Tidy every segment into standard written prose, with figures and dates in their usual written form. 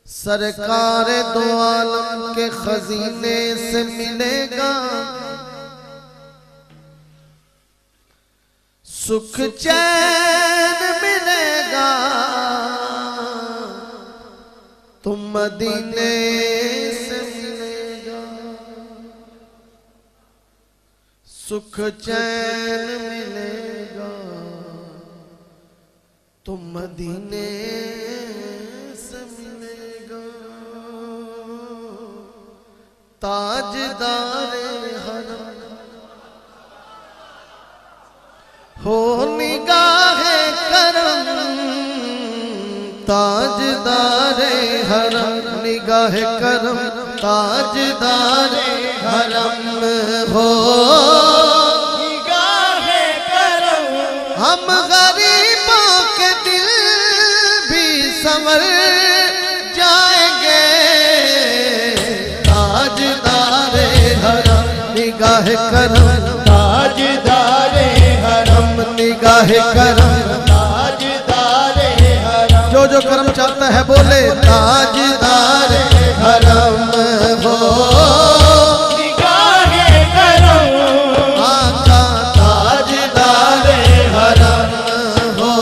सरकार दो आलम के खजीने से मिलेगा सुख चैन मिलेगा, तुम मदीने से मिलेगा। सुख चैन मिलेगा, तुम मदीने से मिलेगा। ताजदारे हरम हो निगाहे करम, ताजदारे हरम निगाहे करम, ताजदारे हरम हो निगाहे करम। हम गरीबों के दिल भी संवर जाएंगे। ताजदारे हरम निगाहे करम, ताजदारे हरम निगाहे करम, ताजदारे हरम। जो करम चाहता है बोले ताजदारे हरम हो निगाहे करम। आका ताजदारे हरम हो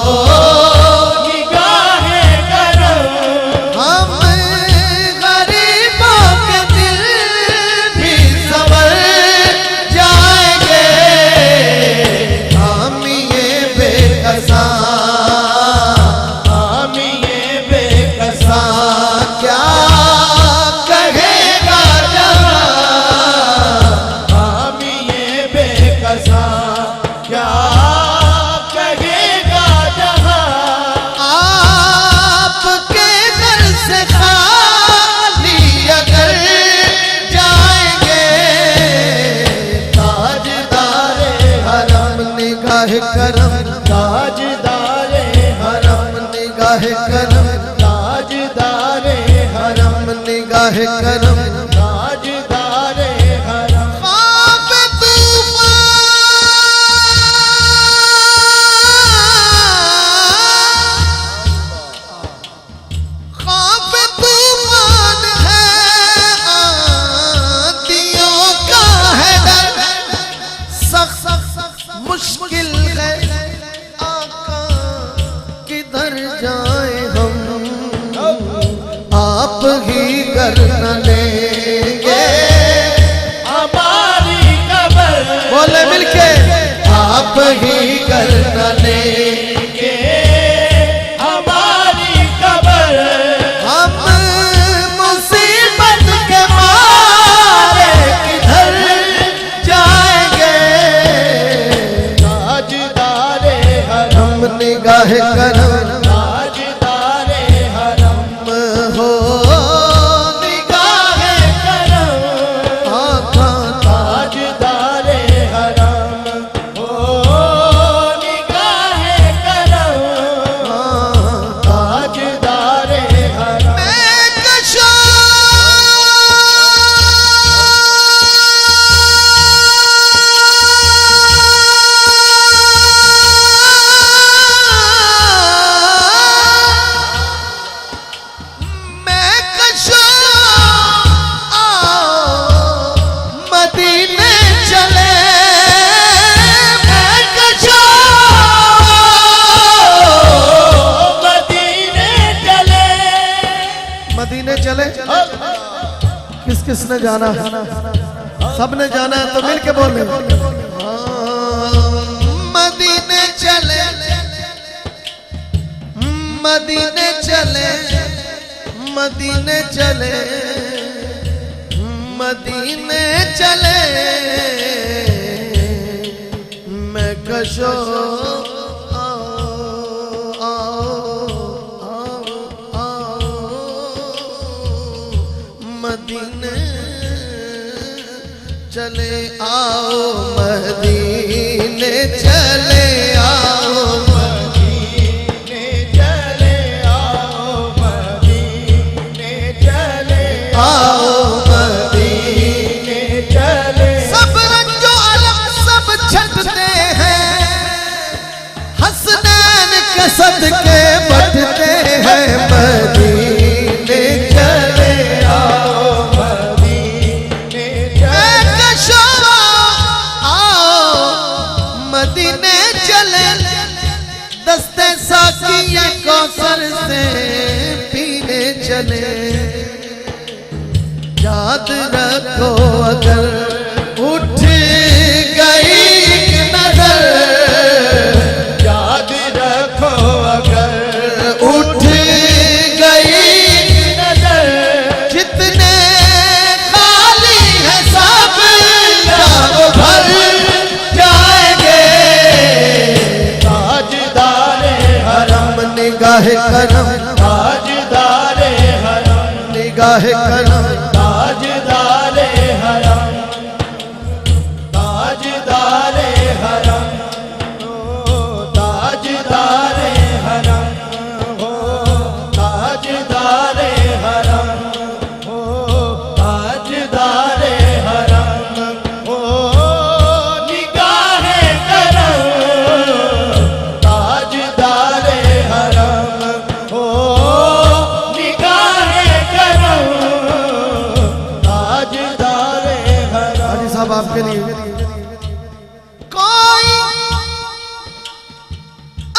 निगाहे करम। हम गरीबों के दिल भी संवर जाएंगे। हम ये बेकसा क्या कहेगा जहां, हम ये बेकसा क्या कहेगा जहां। आपके घर से खाली अगर जाएंगे। ताजदारे हरम निगाह करम, ताजदारे हरम निगाह करम, ताजदारे हरम निगाह करम। ताजदारे हरम। ख्वाब तूफान, ख्वाब तूफान है, आंधियों का है डर। सख्त मुश्किल है आका, किधर जाए हम, आप ही कर न लेंगे। हमारी कबर बोले मिलके आप ही कर न लेंगे। हमारी कबर। हम मुसीबत के मारे किधर जाएंगे। ताजदारे हरम। हम निगाह करम ताजदारे हरम हो निगाह करम। आका ताजदारे हरम हो निगाह करम। ताजदारे हरम। मैं कशा मैं कशा मदीने चले। मैं कशा मदीने चले। मदीने चले। किस किस ने जाना? सब ने जाना है तो मिल के बोले मदीने चले, मदीने चले, मदीने चले, मदीने चले। मैं कशो मदीने चले आओ, मदीने चले आओ, मदीने चले आओ। मदीने चले आओ मदीने। चले। सब रंजो अलग सब छटते हैं, हसनैन के सदके बटते हैं। मदीने चले याद रखो अगर उठ गई एक नजर याद रखो अगर उठ गई एक नजर जितने खाली है सब जाओ भर जाएंगे ताजदारे हरम निगाह करम ताजदारे हरम निगाह करम ताजदारे हरम ताजदारे हरम ताजदारे हरम हो ताजदारे हरम हो ताजदारे हरम हो निगाहे करम ताजदारे हरम हो निगाहे करम ताजदारे हरम। हाजी साहब आपके लिए कोई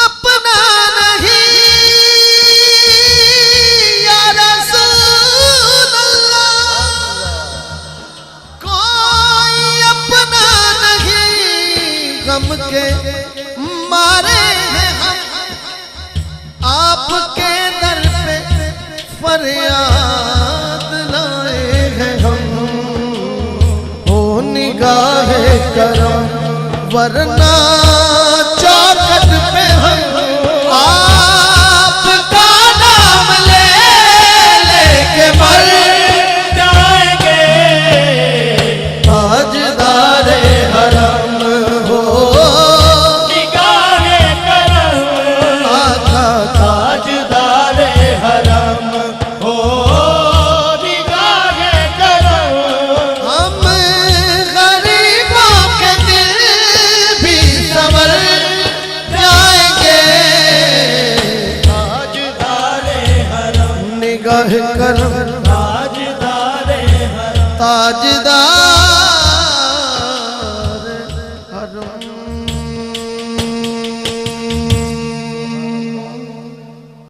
अपना नहीं या रसूल अल्लाह कोई अपना नहीं गम के मारे हैं हम आपके दर पे फरियाद लाए हैं हम हो निगाह करम वरना चौखट पे हम आपका नाम ले लेके मर जाएंगे ताजदारे हरम हो निगाहे करम आका ताजदारे हरम हो निगाहे करम हम गरीबों के दिल भी संवर जाएंगे ताजदारे हरम निगाह करम ताजदारे हरम ताजदार